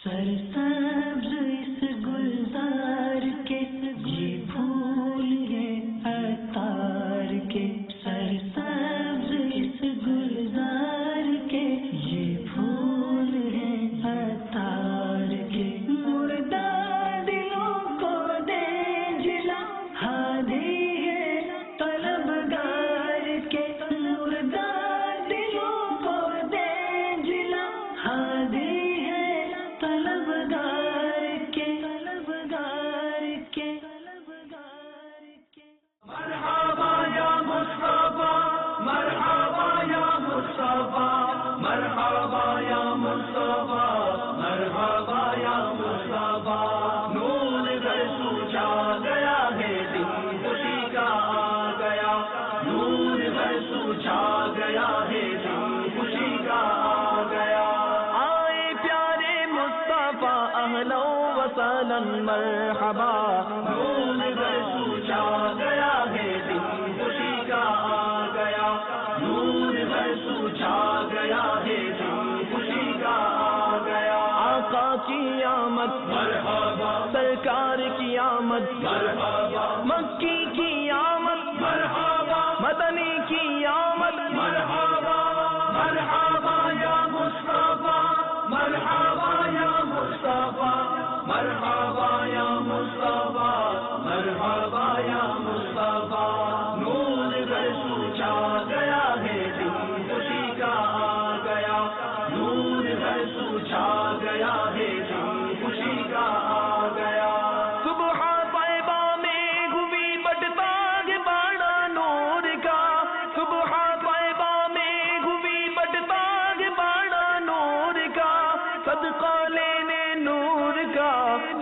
سرسبز اس گلزار کے یہ پھول ہیں عطار کے، سرسبز اس گلزار کے یہ پھول ہیں عطار کے، مردہ دلوں کو دے جلا ہادی ہے طلبگار کے، مردہ دلوں کو دے جلا ہادی مرحبا نور برسو چھا گیا ہے دن خوشی کا آ گیا، نور برسو چھا گیا ہے دن خوشی کا آ گیا، آقا کی آمد مرحبا، سرکار کی آمد مرحبا، مکی کی آمد مرحبا، مدنی کی آمد مرحبا، مرحبا یا مصطفیٰ، مرحبا یا مصطفیٰ، مرحبا یا مصطفیٰ، مرحبا یا مصطفیٰ، نور برسو چھا گیا ہے دن خوشی کا آ گیا، نور برسو چھا گیا ہے دن خوشی کا آ گیا، صبح طیبہ میں ہوئی بٹتاگ باڑا نور کا، صبح طیبہ میں ہوئی بٹتاگ باڑا نور کا، صدقہ لینے نور کا،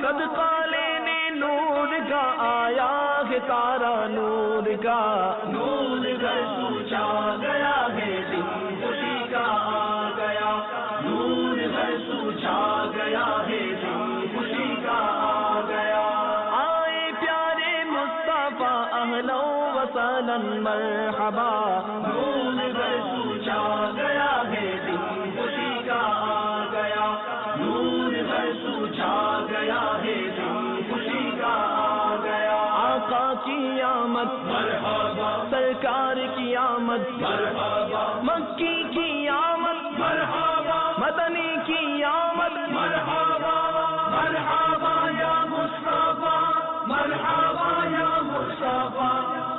صدقہ لینے نور کا، آیا ہے تارا نور کا، نور برسو چھا گیا ہے دن خوشی کا آ گیا، نور برسو چھا گیا ہے دن خوشی کا آ گیا، آئے پیارے مصطفیٰ اہلا و سہلا مرحبا، نور برسو چھا گیا ہے دن خوشی کا آ گیا، نور برسو چھا گیا ہے دن خوشی کا آ گیا، آقا کی آمد مرحبا، سرکار کی آمد مرحبا، مکی کی آمد مرحبا، مدنی کی آمد مرحبا، مرحبا یا مصطفیٰ، مرحبا یا مصطفیٰ،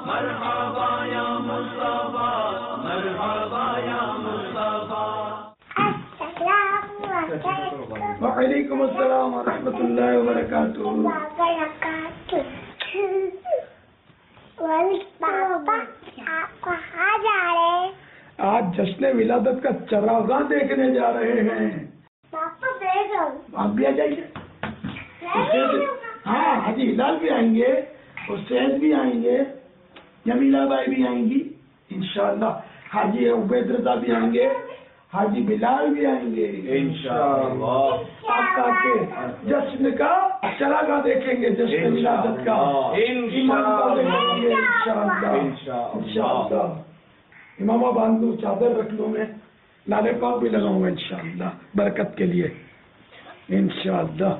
مرحبا یا مصطفیٰ، مرحبا یا مصطفیٰ۔ وعلیکم السلام ورحمۃ اللہ وبرکاتہ۔ پاپا آپ کہاں جا رہے ہیں؟ آج جشن ولادت کا چراغاں دیکھنے جا رہے ہیں۔ پاپا بیٹھو، آپ بھی آ جائیے۔ ہاں حاجی ہلال بھی آئیں گے، حسین بھی آئیں گے، جمیلہ بھائی بھی آئیں گی انشاءاللہ، حاجی عبید رضا بھی آئیں گے، حاجی بلال بھی آئیں گے انشاءاللہ۔ آپ کا جشن کا چراغاں دیکھیں گے، جشن ولادت کا انشاءاللہ۔ امامہ باندھ لو، چادر رکھ لوں، میں لالے پاک بھی لگاؤں گا انشاءاللہ برکت کے لیے انشاءاللہ۔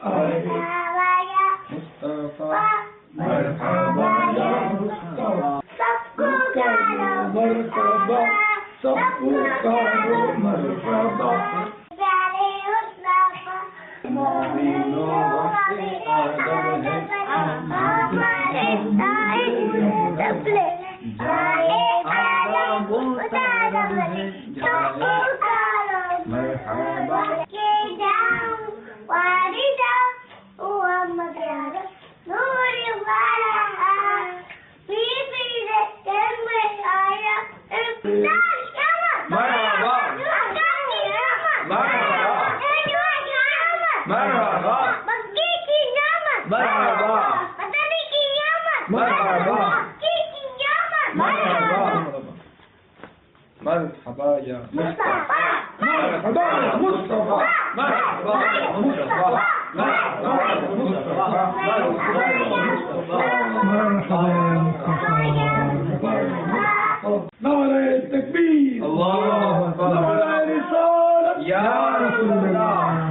مرحبا یا مصطفیٰ، مرحبا سب کو کارو مرحبا، مرحبا یا مصطفیٰ، مرحبا یا مصطفیٰ، مرحبا یا مصطفیٰ، مرحبا یا مصطفیٰ، نعرہ تکبیر، اللہ اکبر، نعرہ رسالت یا رسول اللہ۔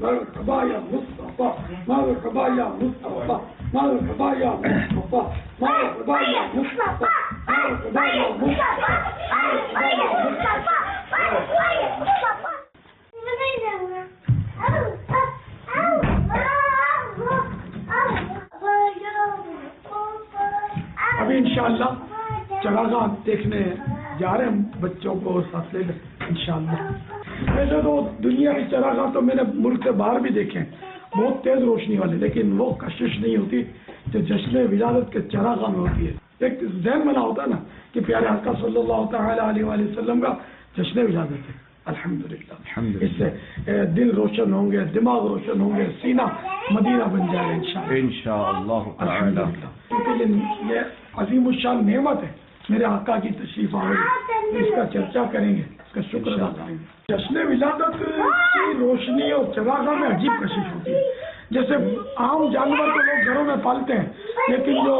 مرحبا یا مصطفیٰ مرحبا یا مصطفیٰ مرحبا یا مصطفیٰ مرحبا یا مصطفیٰ مرحبا یا مصطفیٰ مرحبا یا مصطفیٰ مرحبا یا مصطفیٰ. ابھی انشاءاللہ چراغاں دیکھنے جا رہے ہیں بچوں کو ساتھ لے لیں انشاءاللہ. ویسے تو دنیا کی چراغاں تو میں نے ملک سے باہر بھی دیکھے ہیں بہت تیز روشنی والے، لیکن وہ کشش نہیں ہوتی جو جشن ولادت کے چراغاں میں ہوتی ہے. ایک ذہن بنا ہوتا ہے نا کہ پیارے آقا صلی اللہ تعالی علیہ وآلہ وسلم کا جشن ولادت ہے. الحمدللہ اس سے دل روشن ہوں گے، دماغ روشن ہوں گے، سینہ مدینہ بن جائے گا انشاءاللہ. الحمدللہ کیونکہ یہ عظیم الشان نعمت ہے میرے آقا کی تشریف آوری، اس کا چرچا کریں گے، اس کا شکر ادا کریں گے. جشن ولادت کی روشنی اور چراغاں میں عجیب کشش ہوتی ہے. جیسے عام جانور کو لوگ گھروں میں پالتے ہیں، لیکن جو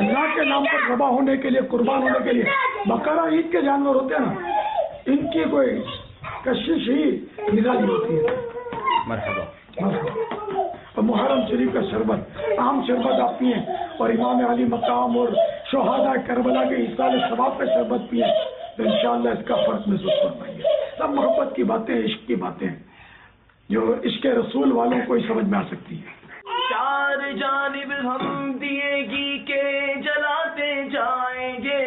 اللہ کے نام پر ذبح ہونے کے لیے، قربان ہونے کے لیے بقرہ عید کے جانور ہوتے ہیں نا، ان کی کوئی کشش ہی نرالی ہوتی ہے. مرحبا. اور محرم شریف کا شربت، عام شربت آپ پیئیں اور امام علی مقام اور شہداء کربلا کے ایصال ثواب کا شربت پیئیں تو انشاءاللہ اس کا فرق محسوس کر پائیں گے. سب محبت کی باتیں، عشق کی باتیں جو عشق رسول والوں کو ہی سمجھ میں آ سکتی ہیں. چار جانب ہم دیے گی کے جلاتے جائیں گے،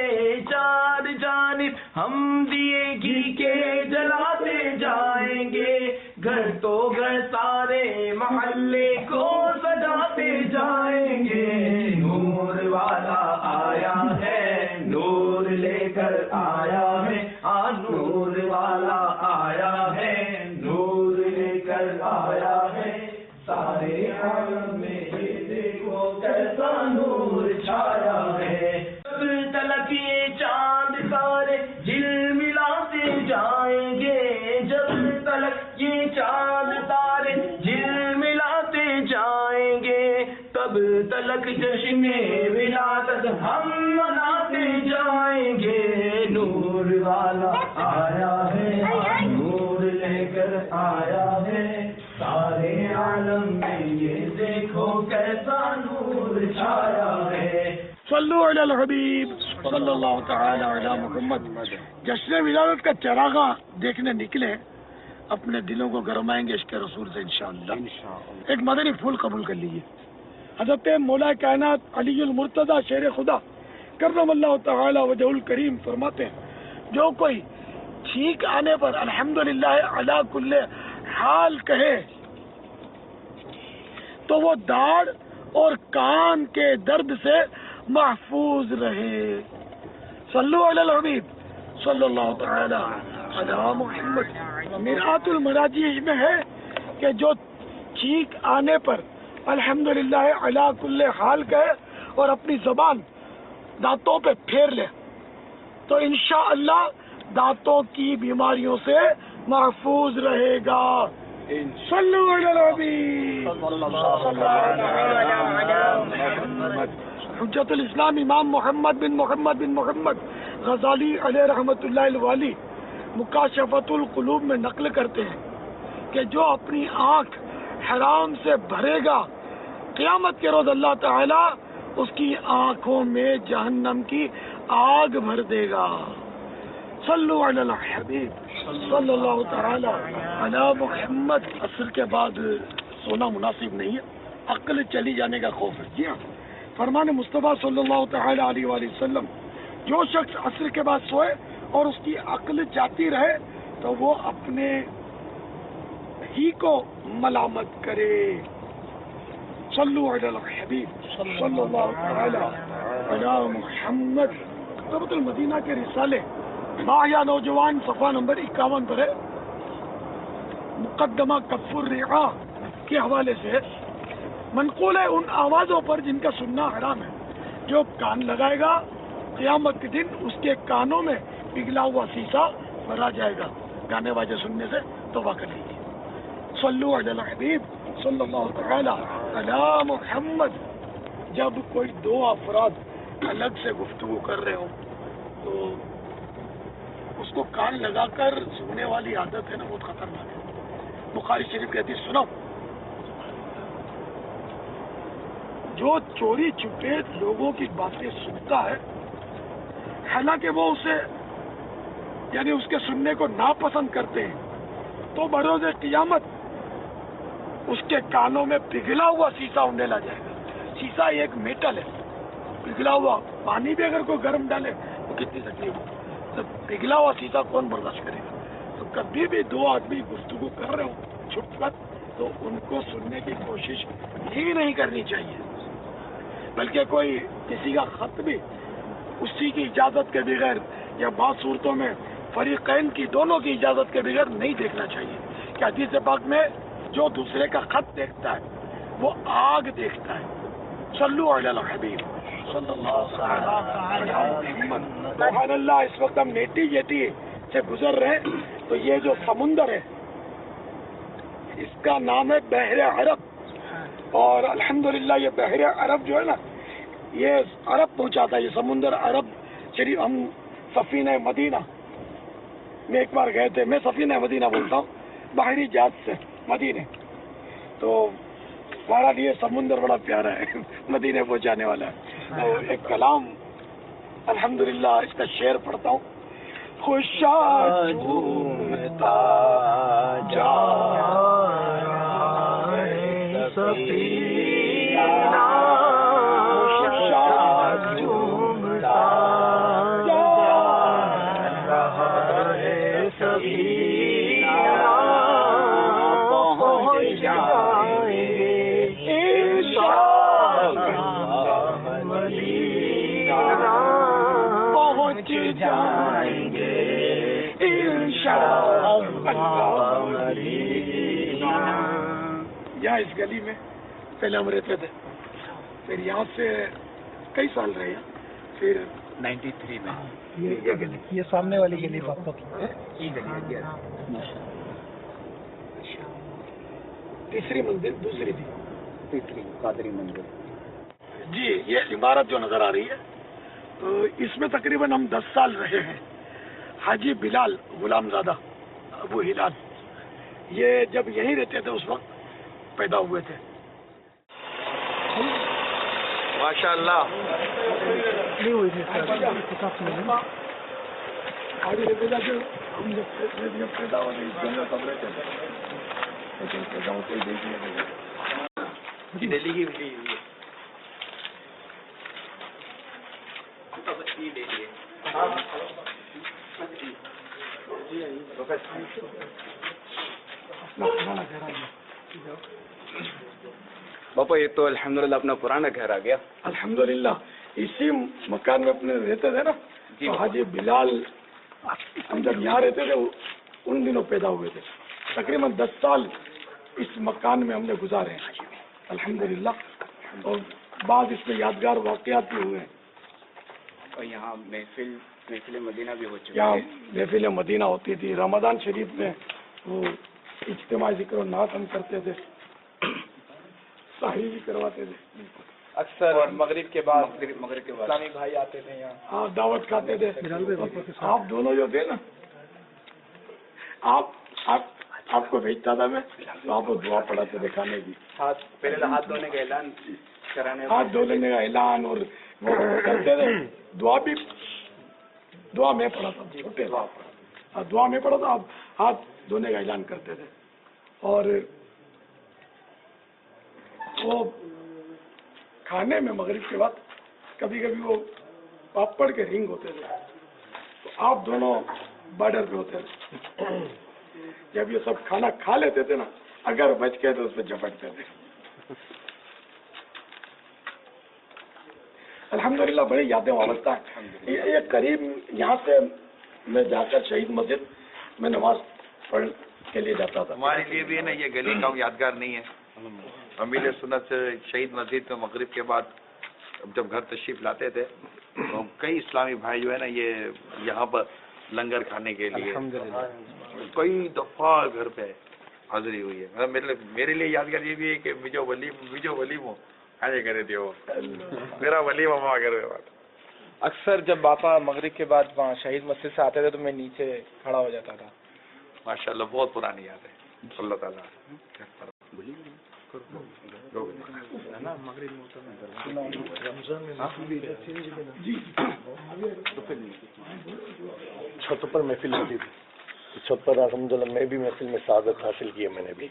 چار جانب ہم دیے گی کے جلاتے جائیں گے، گھر تو گھر سارے محلے کو سجاتے جائیں گے. نور والا آیا ہے، نور لے کر آیا ہے، نور والا آیا ہے، نور لے کر آیا ہے. سارے عالم میں یہ دیکھو کیسا نور چھایا ہے. جب تلک یہ چاند تارے جھلملاتے جائیں گے، جب تلک یہ چاند تارے جھلملاتے جائیں گے، تب تلک جشن ولادت ہم مناتے جائیں گے. نور والا آیا ہے، نور لے کر آیا ہے، سارے عالم میں یہ دیکھو کیسا نور چھایا ہے. صلو علی الحبیب صلی اللہ تعالی علی محمد. جشن ولادت کا چراغاں دیکھنے نکلے، اپنے دلوں کو گرمائیں گے عشق رسول سے انشاءاللہ. ایک مدنی پھول قبول کر لیجیے. حضرت مولا کائنات علی المرتضی شیر خدا کرم اللہ تعالی وجہ الکریم فرماتے ہیں جو کوئی چھینک آنے پر الحمدللہ علی کل حال کہے تو وہ داڑھ اور کان کے درد سے محفوظ رہے. صلو علی الحبیب صلی اللہ تعالی علی محمد. مرآت المراجیح میں ہے کہ جو چھینک آنے پر الحمدللہ علی کل حال کہے اور اپنی زبان دانتوں پہ پھیر لے تو انشاءاللہ دانتوں کی بیماریوں سے محفوظ رہے گا. صلو علی الحبیب حجت الاسلام امام محمد بن محمد غزالی علیہ رحمت اللہ الوالی مکاشفت القلوب میں نقل کرتے ہیں کہ جو اپنی آنکھ حرام سے بھرے گا قیامت کے روز اللہ تعالی اس کی آنکھوں میں جہنم کی آگ بھر دے گا. صلو علی الحبیب صلی اللہ تعالی علی محمد. عصر کے بعد سونا مناسب نہیں ہے، عقل چلی جانے کا خوف ہے. جی ہاں، فرمان مصطفیٰ صلی اللہ تعالی علیہ وآلہ وسلم جو شخص عصر کے بعد سوئے اور اس کی عقل جاتی رہے تو وہ اپنے ہی کو ملامت کرے. صلو علی الحبیب صلی اللہ تعالی علی محمد. مکتبۃ المدینہ کے رسالے ماہیا نوجوان صفحہ نمبر 51 پر ہے. مقدمہ کف الرعا کے حوالے سے منقول ہے ان آوازوں پر جن کا سننا حرام ہے. جو کان لگائے گا قیامت کے دن اس کے کانوں میں پگھلا ہوا سیسا بھرا جائے گا. گانے واجے سننے سے توبہ کر لیجیے. صلو علی الحبیب صلی اللہ تعالی علی محمد. جب کوئی دو افراد الگ سے گفتگو کر رہے ہوں تو اس کو کان لگا کر سننے والی عادت ہے نا بہت خطرناک ہے. بخاری شریف کی حدیث سنو. جو چوری چھپے لوگوں کی باتیں سنتا ہے حالانکہ وہ اسے یعنی اس کے سننے کو ناپسند کرتے ہیں تو بروز قیامت اس کے کانوں میں پگھلا ہوا سیسا انڈیلا جائے گا. سیسا ایک میٹل ہے. پگھلا ہوا پانی بھی اگر کوئی گرم ڈالے تو کتنی تکلیف ہو. تو پگھلا ہوا سیسا کون برداشت کرے گا. تو کبھی بھی دو آدمی گفتگو کر رہے ہو چھپ کر تو ان کو سننے کی کوشش ہی نہیں کرنی چاہیے. بلکہ کوئی کسی کا خط بھی اسی کی اجازت کے بغیر یا بعض صورتوں میں فریقین کی دونوں کی اجازت کے بغیر نہیں دیکھنا چاہیے. کہ حدیث پاک میں جو دوسرے کا خط دیکھتا ہے وہ آگ دیکھتا ہے. صلو علی الحبیب صلی اللہ علیہ وسلم. سبحان اللہ. اس وقت ہم نیٹی جیٹی سے گزر رہے تو یہ جو سمندر ہے اس کا نام ہے بحر عرب. اور الحمدللہ یہ بحر عرب جو ہے نا یہ عرب پہنچاتا ہے. یہ سمندر عرب شریف. ہم سفینہ مدینہ میں ایک بار گئے تھے. میں سفینہ مدینہ بولتا ہوں بحری جہاز سے مدینے. تو ہمارا لیے سمندر بڑا پیارا ہے مدینے پہنچانے والا ہے. تو ایک کلام الحمدللہ اس کا شعر پڑھتا ہوں. خوشا جھومتا جا سفینہ خوشا جھومتا جا رہا ہے سفینہ پہنچ جائیں گے انشاءاللہ مدینہ پہنچ جائیں گے انشاءاللہ مدینہ. یہاں اس گلی میں پہلے ہم رہتے تھے. پھر یہاں سے کئی سال رہے ہیں. پھر 93 میں یہ گلی یہ سامنے والی گلی یہ گلی تیسری منزل دوسری تھی. تیسری قادری منزل. جی یہ عمارت جو نظر آ رہی ہے تو اس میں تقریباً ہم 10 سال رہے ہیں. حاجی بلال غلام زادہ ابو ہلال یہ جب یہیں رہتے تھے اس وقت پیدا ہوئے تھے. ماشاء اللہ. نہیں ہوئی تھی حاجی رضا جو ہم جب پیدا ہوئے اس جگہ تب رہتے تھے لیکن پیدا ہوتے ہی دیکھ لیا گیا. دلی کی باپا یہ تو الحمدللہ اپنا پرانا گھر آ گیا. الحمدللہ اسی مکان میں اپنے رہتے تھے نا. تو حاجی بلال ہم جب یہاں رہتے تھے ان دنوں پیدا ہوئے تھے. تقریباً 10 سال اس مکان میں ہم نے گزارے ہیں الحمدللہ. اور بعض اس میں یادگار واقعات بھی ہوئے ہیں. اور یہاں محفل مدینہ بھی ہو چکی یہاں ہے. محفل مدینہ ہوتی تھی. رمضان شریف میں وہ اجتماع ذکر و نعت ہم کرتے تھے. سحری بھی کرواتے تھے. اکثر مغرب کے بعد اسلامی بھائی آتے تھے یہاں. ہاں دعوت کھاتے تھے. آپ دونوں جو تھے نا آپ کو بھیجتا تھا میں تو آپ کو دعا پڑھاتے تھے کھانے کی. پہلے تو ہاتھ دھونے کا اعلان کرانے ہاتھ دھونے کا اعلان اور وہ کرتے تھے. دعا میں پڑھا تھا. دعا میں پڑھا تھا. آپ ہاتھ دھونے کا اعلان کرتے تھے. اور وہ کھانے میں مغرب کے بعد کبھی کبھی وہ پاپڑ کے رنگ ہوتے تھے تو آپ دونوں بارڈر پہ ہوتے تھے. جب یہ سب کھانا کھا لیتے تھے نا اگر بچ گئے تو اس پہ جھپٹتے تھے. الحمدللہ بڑی یادیں وابستہ ہیں. یہ قریب یہاں سے میں جا کر شہید مسجد میں نماز پڑھنے کے لیے جاتا تھا. ہمارے لیے بھی ہے نا یہ گلی کا یادگار نہیں ہے. امیر سنت سے شہید مسجد میں مغرب کے بعد جب گھر تشریف لاتے تھے تو کئی اسلامی بھائی جو ہے نا یہ یہاں پر لنگر کھانے کے لیے کئی دفعہ گھر پہ حاضری ہوئی ہے. میرے لیے یادگار یہ بھی ہے کہ ویجو ولیم آنے کرے تھے وہ میرا ولیم ہوا کرے. اکثر جب باپا مغرب کے بعد وہاں شہید مسجد سے آتے تھے تو میں نیچے کھڑا ہو جاتا تھا. ماشاءاللہ بہت پرانی یاد ہے. اللہ تعالیٰ چھت پر محفل ہوتی تھی. چھت پر الحمدللہ میں بھی محفل میں سعادت حاصل کی ہے. میں نے بھی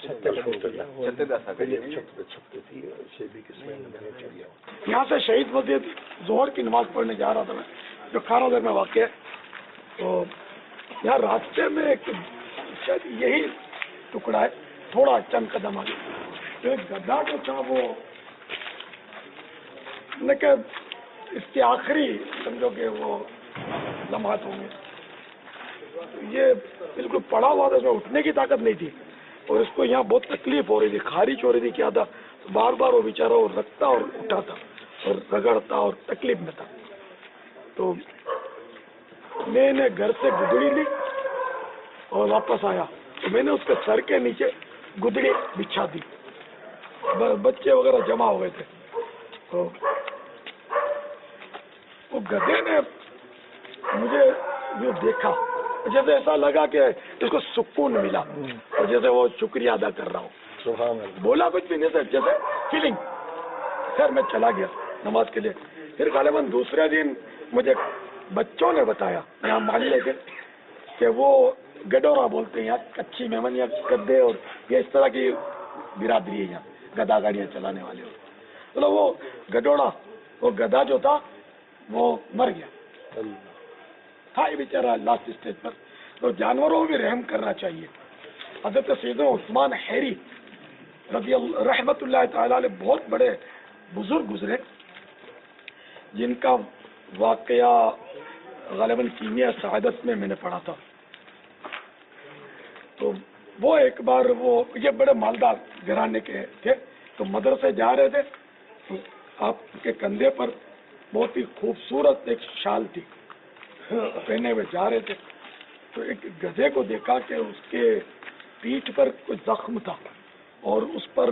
یہاں سے شہید مسجد ظہر کی نماز پڑھنے جا رہا تھا میں, جو کھارا در میں واقع ہے. تو یہاں راستے میں ایک شاید یہی ٹکڑا ہے, تھوڑا چند قدم آگے تو ایک گدھا جو تھا وہ لیکن اس کے آخری سمجھو کہ وہ لمحات ہوں گے. یہ بالکل پڑا ہوا تھا, اس میں اٹھنے کی طاقت نہیں تھی اور اس کو یہاں بہت تکلیف ہو رہی تھی, خارش ہو رہی تھی. کیا تھا بار بار وہ بیچارہ وہ رکھتا اور اٹھاتا اور رگڑتا اور تکلیف میں تھا. تو میں نے گھر سے گدڑی لی اور واپس آیا تو میں نے اس کے سر کے نیچے گدڑی بچھا دی. بچے وغیرہ جمع ہو گئے تھے. تو وہ گدھے نے مجھے جو دیکھا جیسے ایسا لگا کہ اس کو سکون ملا اور جیسے وہ شکریہ ادا کر رہا ہوں. بولا کچھ بھی نہیں تھا, جیسے فیلنگ. خیر میں چلا گیا نماز کے لیے. پھر غالباً دوسرے دن مجھے بچوں نے بتایا یہاں محلے کے کہ وہ گڈورا بولتے ہیں یہاں کچھی میمن یا گدے اور یہ اس طرح کی برادری ہے یہاں گدا گاڑیاں چلانے والے. مطلب وہ گڈوڑا وہ گدا جو تھا وہ مر گیا تھا یہ بیچارہ لاسٹ اسٹیج پر. تو جانوروں کو بھی رحم کرنا چاہیے. حضرت سیدنا عثمان حیری رضی اللہ رحمت اللہ تعالی علیہ بہت بڑے بزرگ گزرے جن کا واقعہ غالباً کیمیا سعادت میں نے پڑھا تھا. تو وہ ایک بار وہ یہ بڑے مالدار گھرانے کے تھے. تو مدرسے جا رہے تھے تو آپ کے کندھے پر بہت ہی خوبصورت ایک شال تھی, پہنے ہوئے جا رہے تھے. تو ایک گدھے کو دیکھا کہ اس کے پیٹھ پر کوئی زخم تھا اور اس پر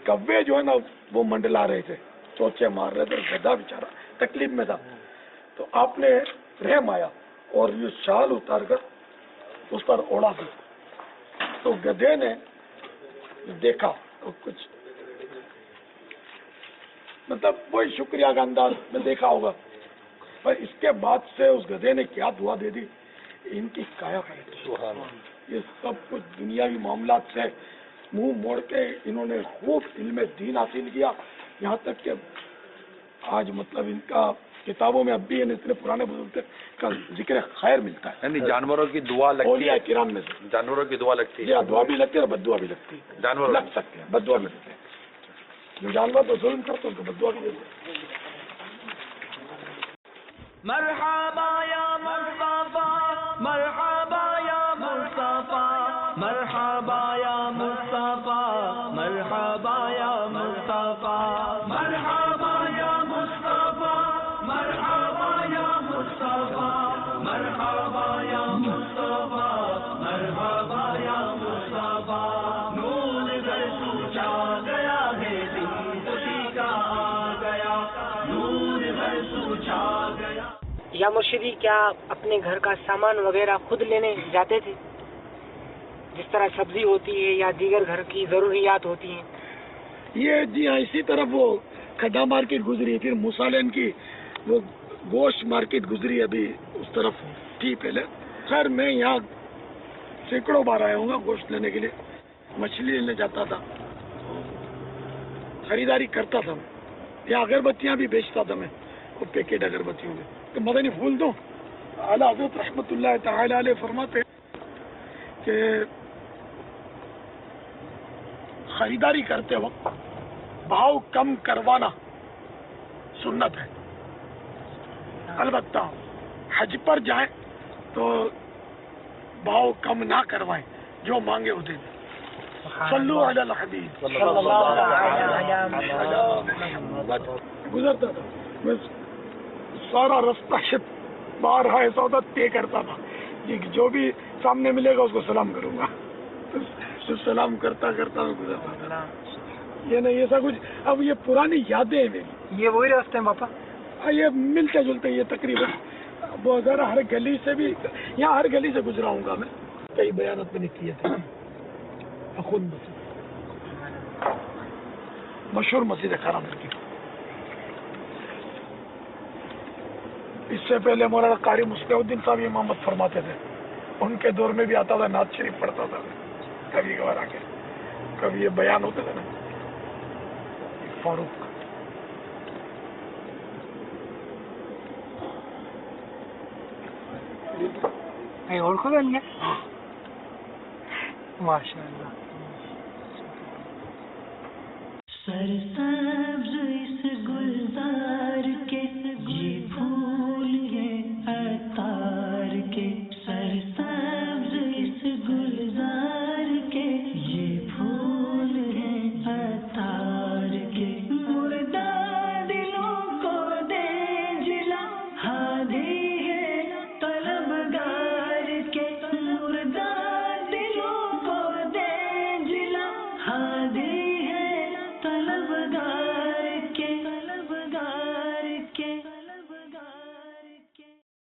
کوے جو ہے نا وہ منڈلا رہے تھے, چوچے مار رہے تھے. گدھا بیچارہ تکلیف میں تھا. تو آپ نے رحم آیا اور یہ شال اتار کر اس پر اوڑا دی. تو گدھے نے دیکھا تو کچھ مطلب وہی شکریہ کا انداز میں دیکھا ہوگا. پر اس کے بعد سے اس گدھے نے کیا دعا دے دی, ان کی کایا پلٹ. یہ سب کچھ دنیاوی معاملات سے منہ موڑ کے انہوں نے خوب علم دین حاصل کیا. یہاں تک کہ آج مطلب ان کا کتابوں میں اب بھی اتنے پرانے بزرگ کا ذکر خیر ملتا ہے. یعنی جانوروں کی دعا لگتی ہے, کرام میں سے جانوروں کی دعا لگتی ہے. دعا بھی لگتی ہے اور بد دعا بھی لگتی ہے. جانور لگ سکتے ہیں, بد دعا بھی لگتے ہیں. جو جانور تو ظلم کرتے ہیں ان کو بد دعا بھی دیتے ہیں. مرحبا یا مصطفیٰ, مرحبا یا مصطفیٰ, مرحبا یا مصطفیٰ, مرحبا یا مصطفیٰ, مرحبا یا مصطفیٰ, مرحبا یا مصطفیٰ, مرحبا یا مصطفیٰ, مرحبا یا مصطفیٰ. نور گھر سوچا گیا ہے, دن خوشی کا آ گیا, نور گھر سوچا گیا. یا مرشدی کیا اپنے گھر کا سامان وغیرہ خود لینے جاتے تھے, جس طرح سبزی ہوتی ہے یا دیگر گھر کی ضروریات ہوتی ہیں؟ یہ جی ہاں, اسی طرف وہ کھڈا مارکیٹ گزری, پھر موسالین کی وہ گوشت مارکیٹ گزری, ابھی اس طرف تھی پہلے. خیر میں یہاں سینکڑوں بار آیا ہوں گا گوشت لینے کے لیے. مچھلی لینے جاتا تھا, خریداری کرتا تھا. یہاں اگربتیاں بھی بیچتا تھا میں, وہ پیکٹ اگربتیوں میں. تو مدنی پھول دو, اعلیٰ حضرت رحمت اللہ تعالی علیہ فرماتے کہ خریداری کرتے وقت بھاؤ کم کروانا سنت ہے. البتہ حج پر جائیں تو بھاؤ کم نہ کروائیں، جو مانگے وہ دے دیں. صلو علی الحبیب. گزرتا تھا میں سارا رستہ بارہا ایسا ہوتا طے کرتا تھا کہ جو بھی سامنے ملے گا اس کو سلام کروں گا. تو سلام کرتا کرتا میں گزرتا تھا. یہ نہیں ایسا کچھ. اب یہ پرانی یادیں ہیں میری. یہ وہی راستے ہیں باپا؟ یہ ملتے جلتے یہ تقریباً وہ اگر ہر گلی سے بھی یہاں ہر گلی سے گزرا ہوں گا میں. کئی بیانات میں نے کیے تھے. خود مسجد مشہور مسجد ہے خرام کی. اس سے پہلے مولانا قاری مصلح الدین صاحب امامت فرماتے تھے. ان کے دور میں بھی آتا تھا، نعت شریف پڑھتا تھا کبھی کبھار آ کے. کبھی یہ بیان ہوتے تھے نا فاروق. اور کو بن گیا ماشاء اللہ. سرسبز اس گلزار